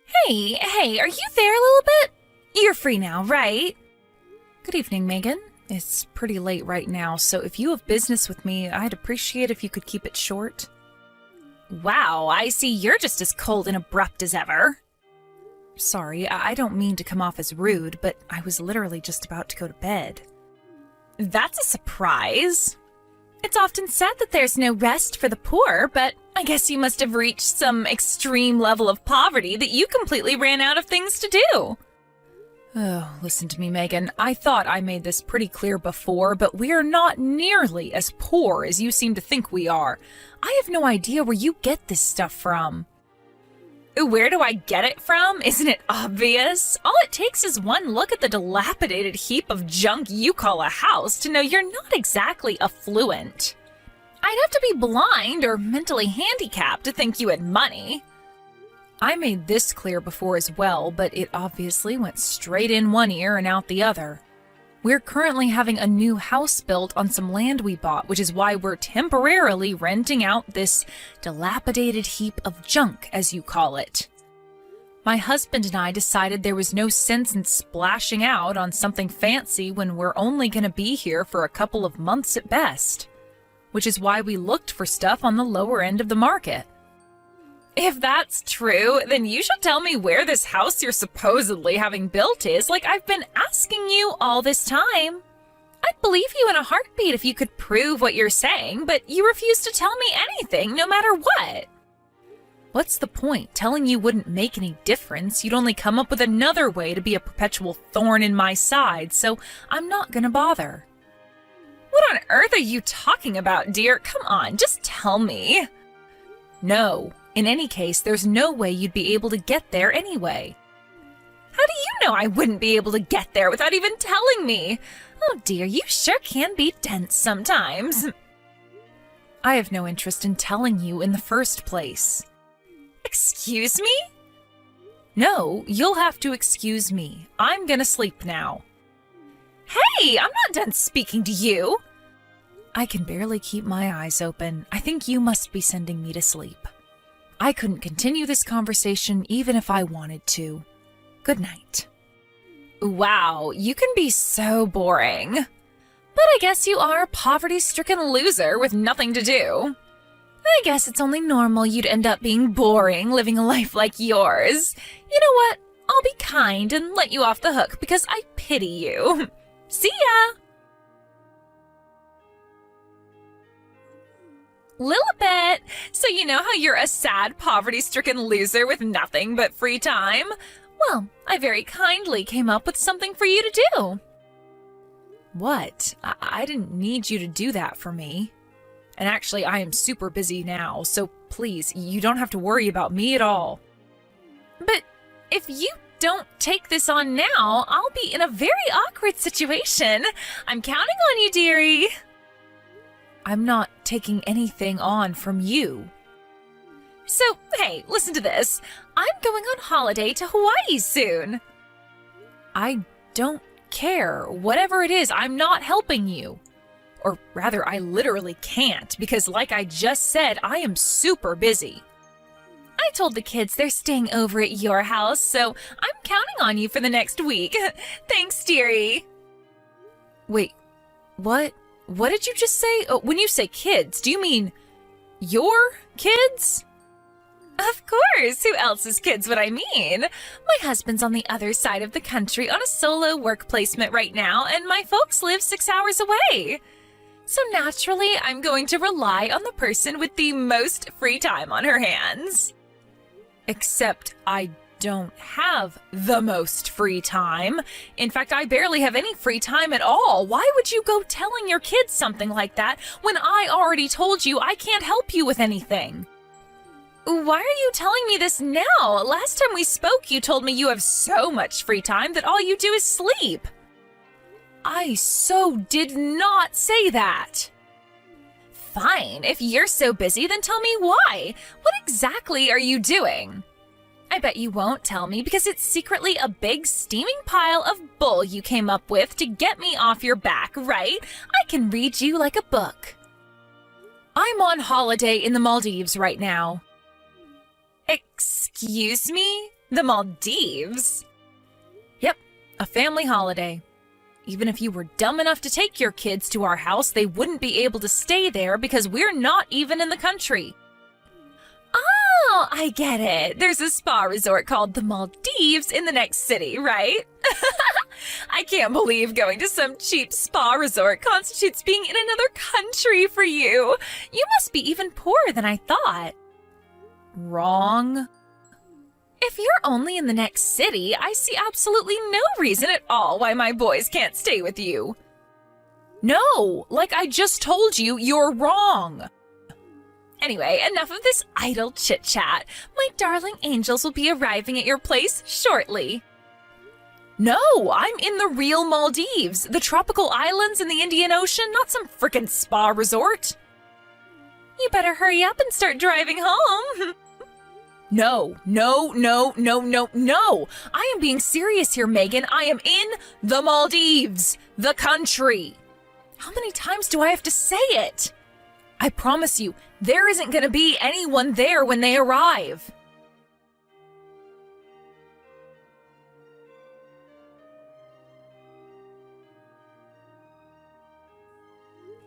Hey, are you there a little bit? You're free now, right? Good evening, Megan. It's pretty late right now, so if you have business with me, I'd appreciate if you could keep it short. Wow, I see you're just as cold and abrupt as ever. Sorry, I don't mean to come off as rude, but I was literally just about to go to bed. That's a surprise. It's often said that there's no rest for the poor, but I guess you must have reached some extreme level of poverty that you completely ran out of things to do. Oh, listen to me, Megan. I thought I made this pretty clear before, but we're not nearly as poor as you seem to think we are. I have no idea where you get this stuff from. Where do I get it from? Isn't it obvious? All it takes is one look at the dilapidated heap of junk you call a house to know you're not exactly affluent. I'd have to be blind or mentally handicapped to think you had money. I made this clear before as well, but it obviously went straight in one ear and out the other. We're currently having a new house built on some land we bought, which is why we're temporarily renting out this dilapidated heap of junk, as you call it. My husband and I decided there was no sense in splashing out on something fancy when we're only going to be here for a couple of months at best, which is why we looked for stuff on the lower end of the market. If that's true, then you should tell me where this house you're supposedly having built is, like I've been asking you all this time. I'd believe you in a heartbeat if you could prove what you're saying, but you refuse to tell me anything, no matter what. What's the point? Telling you wouldn't make any difference. You'd only come up with another way to be a perpetual thorn in my side, so I'm not gonna bother. What on earth are you talking about, dear? Come on, just tell me. No. In any case, there's no way you'd be able to get there anyway. How do you know I wouldn't be able to get there without even telling me? Oh dear, you sure can be dense sometimes. I have no interest in telling you in the first place. Excuse me? No, you'll have to excuse me. I'm gonna sleep now. Hey, I'm not done speaking to you. I can barely keep my eyes open. I think you must be sending me to sleep. I couldn't continue this conversation even if I wanted to. Good night. Wow, you can be so boring. But I guess you are a poverty-stricken loser with nothing to do. I guess it's only normal you'd end up being boring living a life like yours. You know what? I'll be kind and let you off the hook because I pity you. See ya! Lilibet! So you know how you're a sad, poverty-stricken loser with nothing but free time? Well, I very kindly came up with something for you to do. What? I didn't need you to do that for me. And actually, I am super busy now, so please, you don't have to worry about me at all. But if you don't take this on now, I'll be in a very awkward situation. I'm counting on you, dearie. I'm not taking anything on from you. So, hey, listen to this. I'm going on holiday to Hawaii soon. I don't care. Whatever it is, I'm not helping you. Or rather, I literally can't, because like I just said, I am super busy. I told the kids they're staying over at your house, so I'm counting on you for the next week. Thanks, dearie. Wait, what? What did you just say? Oh, when you say kids, do you mean your kids? Of course, who else's kids would I mean? My husband's on the other side of the country on a solo work placement right now, and my folks live 6 hours away. So naturally, I'm going to rely on the person with the most free time on her hands. Except I don't have the most free time. In fact, I barely have any free time at all. Why would you go telling your kids something like that when I already told you I can't help you with anything? Why are you telling me this now? Last time we spoke, you told me you have so much free time that all you do is sleep. I so did not say that. Fine, if you're so busy, then tell me why. What exactly are you doing? I bet you won't tell me because it's secretly a big steaming pile of bull you came up with to get me off your back, right? I can read you like a book. I'm on holiday in the Maldives right now. Excuse me? The Maldives? Yep, a family holiday. Even if you were dumb enough to take your kids to our house, they wouldn't be able to stay there because we're not even in the country. Oh, I get it. There's a spa resort called the Maldives in the next city, right? I can't believe going to some cheap spa resort constitutes being in another country for you. You must be even poorer than I thought. Wrong. If you're only in the next city, I see absolutely no reason at all why my boys can't stay with you. No, like I just told you, you're wrong. Anyway, enough of this idle chit-chat. My darling angels will be arriving at your place shortly. No, I'm in the real Maldives, the tropical islands in the Indian Ocean, not some frickin' spa resort. You better hurry up and start driving home. No. I am being serious here, Megan. I am in the Maldives, the country. How many times do I have to say it? I promise you, there isn't going to be anyone there when they arrive.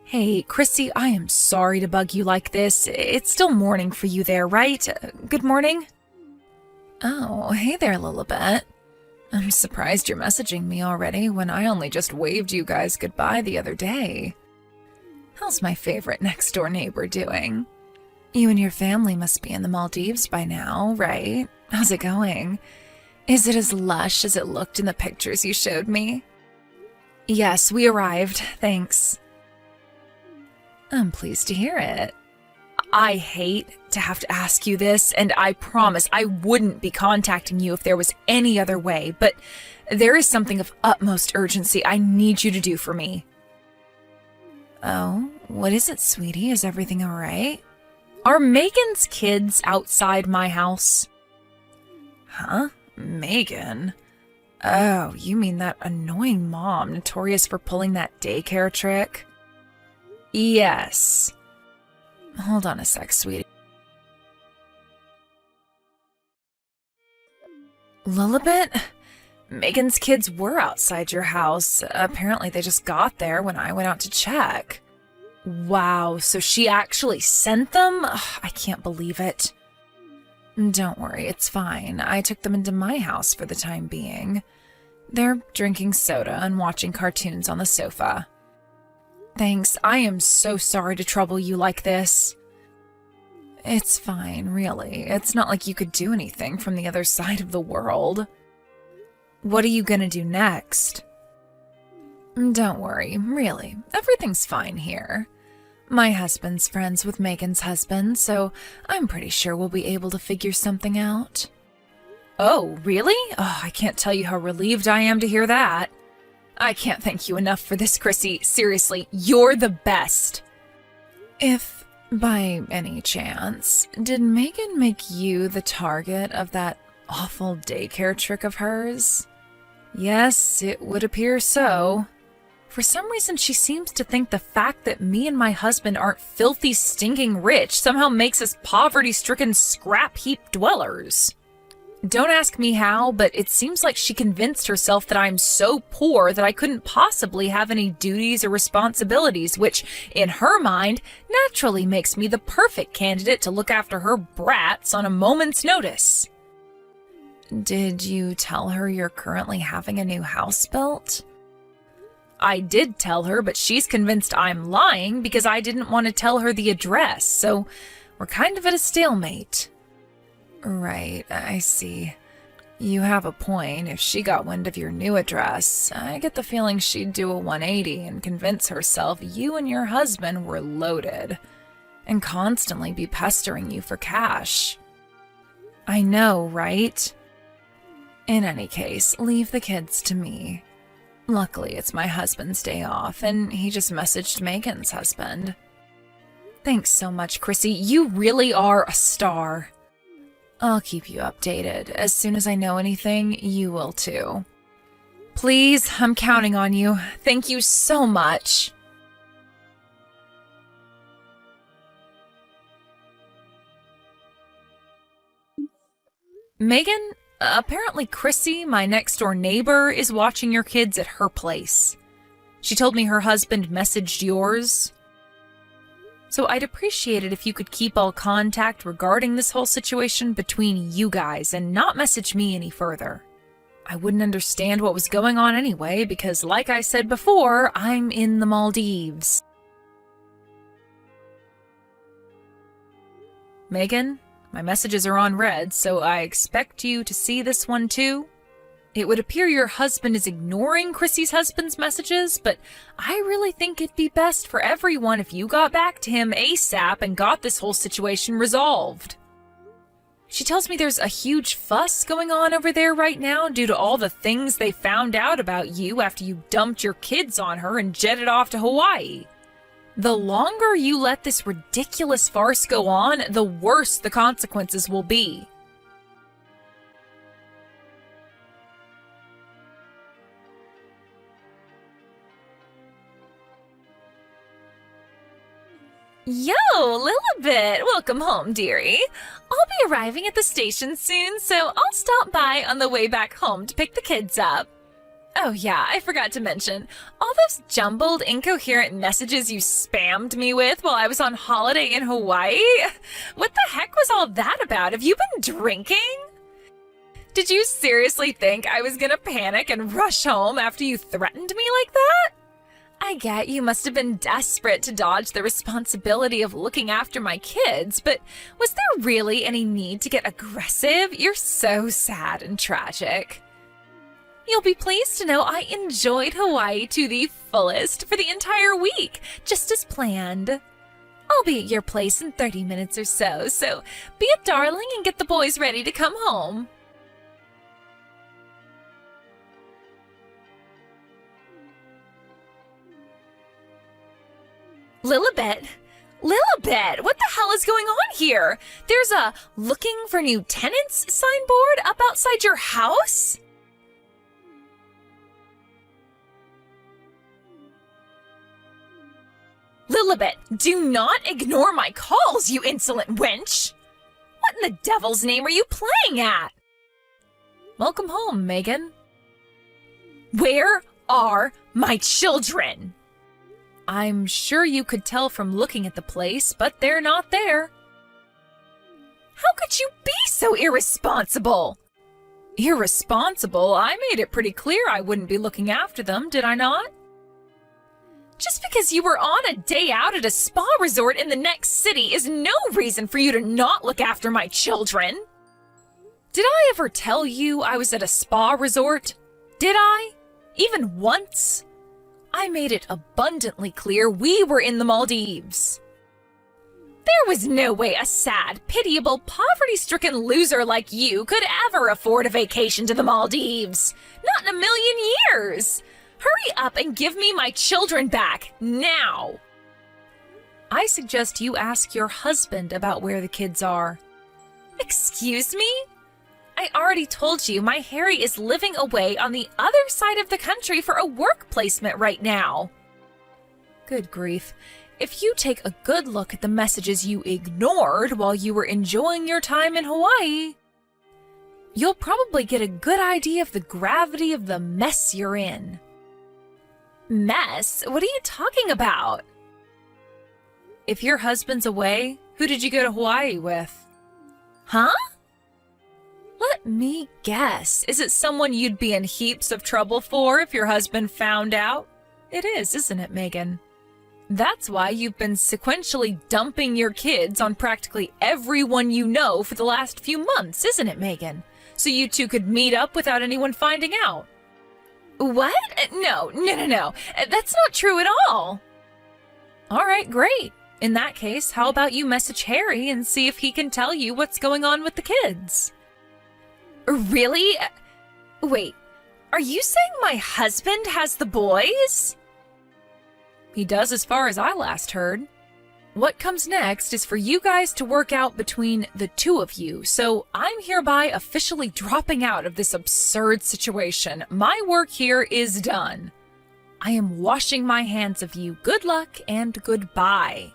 Hey, Chrissy, I am sorry to bug you like this. It's still morning for you there, right? Good morning? Oh, hey there, Lilibet. I'm surprised you're messaging me already when I only just waved you guys goodbye the other day. How's my favorite next-door neighbor doing? You and your family must be in the Maldives by now, right? How's it going? Is it as lush as it looked in the pictures you showed me? Yes, we arrived, thanks. I'm pleased to hear it. I hate to have to ask you this, and I promise I wouldn't be contacting you if there was any other way, but there is something of utmost urgency I need you to do for me. Oh, what is it, sweetie? Is everything all right? Are Megan's kids outside my house? Huh? Megan? Oh, you mean that annoying mom notorious for pulling that daycare trick? Yes. Hold on a sec, sweetie. Lilibet? Megan's kids were outside your house. Apparently they just got there when I went out to check. Wow, so she actually sent them? Ugh, I can't believe it. Don't worry, it's fine. I took them into my house for the time being. They're drinking soda and watching cartoons on the sofa. Thanks, I am so sorry to trouble you like this. It's fine, really. It's not like you could do anything from the other side of the world. What are you gonna do next? Don't worry, really. Everything's fine here. My husband's friends with Megan's husband, so I'm pretty sure we'll be able to figure something out. Oh, really? Oh, I can't tell you how relieved I am to hear that. I can't thank you enough for this, Chrissy. Seriously, you're the best. If, by any chance, did Megan make you the target of that awful daycare trick of hers? Yes, it would appear so. For some reason, she seems to think the fact that me and my husband aren't filthy, stinking rich somehow makes us poverty-stricken scrap heap dwellers. Don't ask me how, but it seems like she convinced herself that I'm so poor that I couldn't possibly have any duties or responsibilities, which, in her mind, naturally makes me the perfect candidate to look after her brats on a moment's notice. Did you tell her you're currently having a new house built? I did tell her, but she's convinced I'm lying because I didn't want to tell her the address, so we're kind of at a stalemate. Right, I see. You have a point. If she got wind of your new address, I get the feeling she'd do a 180 and convince herself you and your husband were loaded, and constantly be pestering you for cash. I know, right? In any case, leave the kids to me. Luckily, it's my husband's day off, and he just messaged Megan's husband. Thanks so much, Chrissy. You really are a star. I'll keep you updated. As soon as I know anything, you will too. Please, I'm counting on you. Thank you so much. Megan, Apparently Chrissy, my next-door neighbor, is watching your kids at her place. She told me her husband messaged yours. So I'd appreciate it if you could keep all contact regarding this whole situation between you guys and not message me any further. I wouldn't understand what was going on anyway because, like I said before, I'm in the Maldives. Megan, my messages are on red, so I expect you to see this one too. It would appear your husband is ignoring Chrissy's husband's messages, but I really think it'd be best for everyone if you got back to him ASAP and got this whole situation resolved. She tells me there's a huge fuss going on over there right now due to all the things they found out about you after you dumped your kids on her and jetted off to Hawaii. The longer you let this ridiculous farce go on, the worse the consequences will be. Yo, Lilibet! Welcome home, dearie. I'll be arriving at the station soon, so I'll stop by on the way back home to pick the kids up. Oh yeah, I forgot to mention, all those jumbled, incoherent messages you spammed me with while I was on holiday in Hawaii? What the heck was all that about? Have you been drinking? Did you seriously think I was gonna panic and rush home after you threatened me like that? I get you must have been desperate to dodge the responsibility of looking after my kids, but was there really any need to get aggressive? You're so sad and tragic. You'll be pleased to know I enjoyed Hawaii to the fullest for the entire week, just as planned. I'll be at your place in 30 minutes or so, so be a darling and get the boys ready to come home. Lilibet? Lilibet, what the hell is going on here? There's a looking for new tenants signboard up outside your house? Lilibet, do not ignore my calls, you insolent wench! What in the devil's name are you playing at? Welcome home, Megan. Where are my children? I'm sure you could tell from looking at the place, but they're not there. How could you be so irresponsible? Irresponsible? I made it pretty clear I wouldn't be looking after them, did I not? Just because you were on a day out at a spa resort in the next city is no reason for you to not look after my children. Did I ever tell you I was at a spa resort? Did I? Even once? I made it abundantly clear we were in the Maldives. There was no way a sad, pitiable, poverty-stricken loser like you could ever afford a vacation to the Maldives. Not in a million years. Hurry up and give me my children back, now. I suggest you ask your husband about where the kids are. Excuse me? I already told you my Harry is living away on the other side of the country for a work placement right now. Good grief. If you take a good look at the messages you ignored while you were enjoying your time in Hawaii, you'll probably get a good idea of the gravity of the mess you're in. Mess? What are you talking about? If your husband's away, who did you go to Hawaii with? Huh? Let me guess. Is it someone you'd be in heaps of trouble for if your husband found out? It is, isn't it, Megan? That's why you've been sequentially dumping your kids on practically everyone you know for the last few months, isn't it, Megan? So you two could meet up without anyone finding out. What? No. That's not true at all. All right, great. In that case, how about you message Harry and see if he can tell you what's going on with the kids? Really? Wait, are you saying my husband has the boys? He does as far as I last heard. What comes next is for you guys to work out between the two of you, so I'm hereby officially dropping out of this absurd situation. My work here is done. I am washing my hands of you. Good luck and goodbye.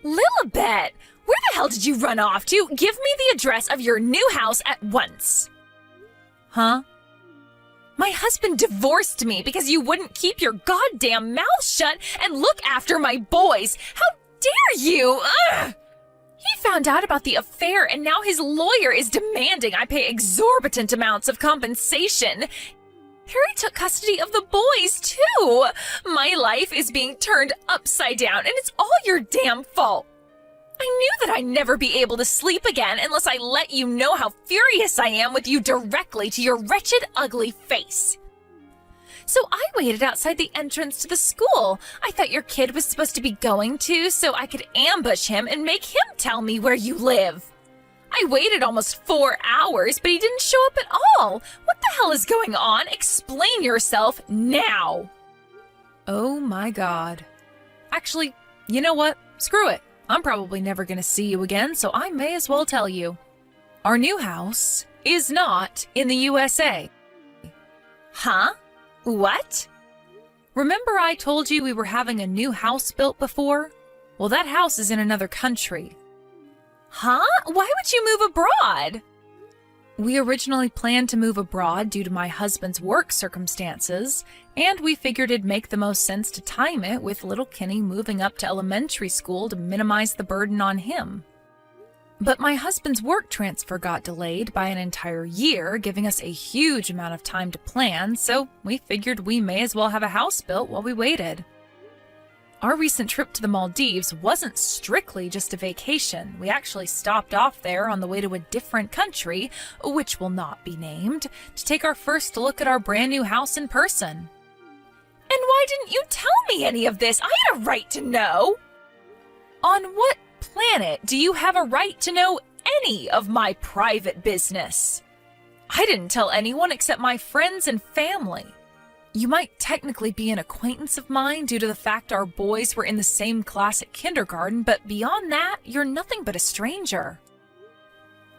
Lilibet, where the hell did you run off to? Give me the address of your new house at once. Huh? My husband divorced me because you wouldn't keep your goddamn mouth shut and look after my boys. How dare you? Ugh! He found out about the affair and now his lawyer is demanding I pay exorbitant amounts of compensation. Harry took custody of the boys, too. My life is being turned upside down, and it's all your damn fault. I knew that I'd never be able to sleep again unless I let you know how furious I am with you directly to your wretched, ugly face. So I waited outside the entrance to the school. I thought your kid was supposed to be going to, so I could ambush him and make him tell me where you live. I waited almost 4 hours, but he didn't show up at all. What the hell is going on? Explain yourself now. Oh my God. Actually, you know what? Screw it. I'm probably never going to see you again, so I may as well tell you. Our new house is not in the USA. Huh? What? Remember I told you we were having a new house built before? Well, that house is in another country. Huh? Why would you move abroad? We originally planned to move abroad due to my husband's work circumstances, and we figured it'd make the most sense to time it with little Kenny moving up to elementary school to minimize the burden on him. But my husband's work transfer got delayed by an entire year, giving us a huge amount of time to plan, so we figured we may as well have a house built while we waited. Our recent trip to the Maldives wasn't strictly just a vacation. We actually stopped off there on the way to a different country, which will not be named, to take our first look at our brand new house in person. And why didn't you tell me any of this? I had a right to know. On what planet do you have a right to know any of my private business? I didn't tell anyone except my friends and family. You might technically be an acquaintance of mine due to the fact our boys were in the same class at kindergarten, but beyond that, you're nothing but a stranger.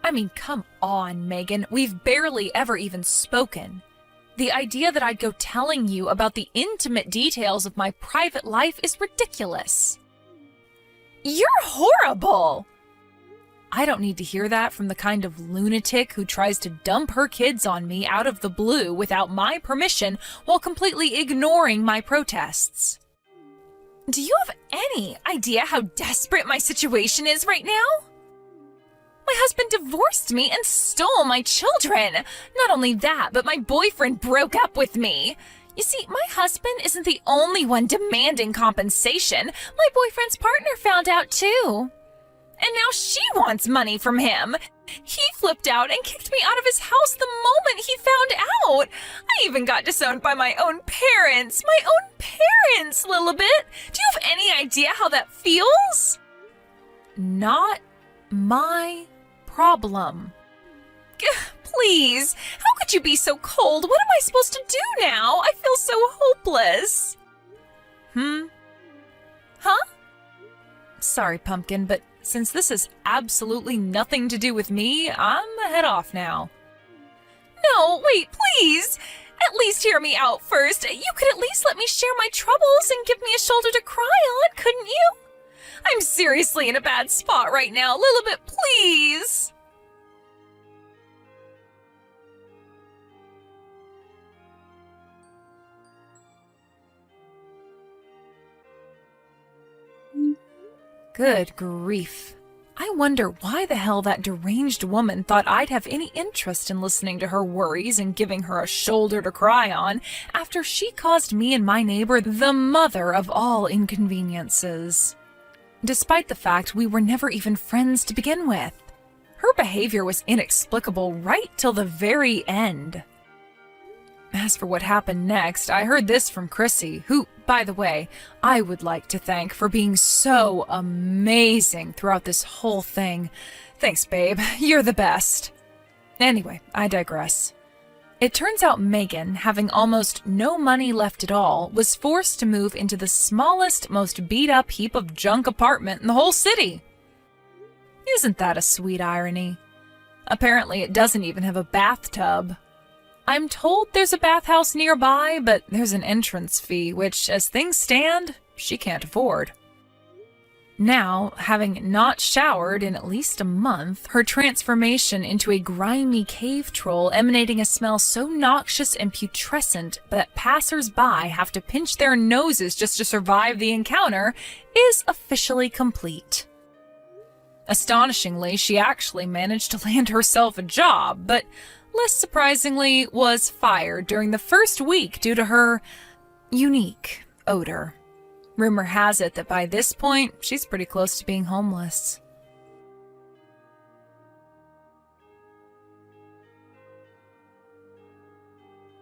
I mean, come on, Megan. We've barely ever even spoken. The idea that I'd go telling you about the intimate details of my private life is ridiculous. You're horrible! I don't need to hear that from the kind of lunatic who tries to dump her kids on me out of the blue without my permission while completely ignoring my protests. Do you have any idea how desperate my situation is right now? My husband divorced me and stole my children. Not only that, but my boyfriend broke up with me. You see, my husband isn't the only one demanding compensation. My boyfriend's partner found out too. And now she wants money from him. He flipped out and kicked me out of his house the moment he found out. I even got disowned by my own parents. My own parents, Lilibet. Do you have any idea how that feels? Not my problem. Please, how could you be so cold? What am I supposed to do now? I feel so hopeless. Huh? Sorry, Pumpkin, but since this has absolutely nothing to do with me, I'm a head off now. No, wait, please! At least hear me out first. You could at least let me share my troubles and give me a shoulder to cry on, couldn't you? I'm seriously in a bad spot right now. Lilibet, please! Good grief. I wonder why the hell that deranged woman thought I'd have any interest in listening to her worries and giving her a shoulder to cry on after she caused me and my neighbor the mother of all inconveniences. Despite the fact we were never even friends to begin with. Her behavior was inexplicable right till the very end. As for what happened next, I heard this from Chrissy, who, by the way, I would like to thank for being so amazing throughout this whole thing. Thanks, babe. You're the best. Anyway, I digress. It turns out Megan, having almost no money left at all, was forced to move into the smallest, most beat-up heap of junk apartment in the whole city. Isn't that a sweet irony? Apparently it doesn't even have a bathtub. I'm told there's a bathhouse nearby, but there's an entrance fee, which, as things stand, she can't afford. Now, having not showered in at least a month, her transformation into a grimy cave troll emanating a smell so noxious and putrescent that passers-by have to pinch their noses just to survive the encounter is officially complete. Astonishingly, she actually managed to land herself a job, but less surprisingly was fired during the first week due to her unique odor. Rumor has it that by this point, she's pretty close to being homeless.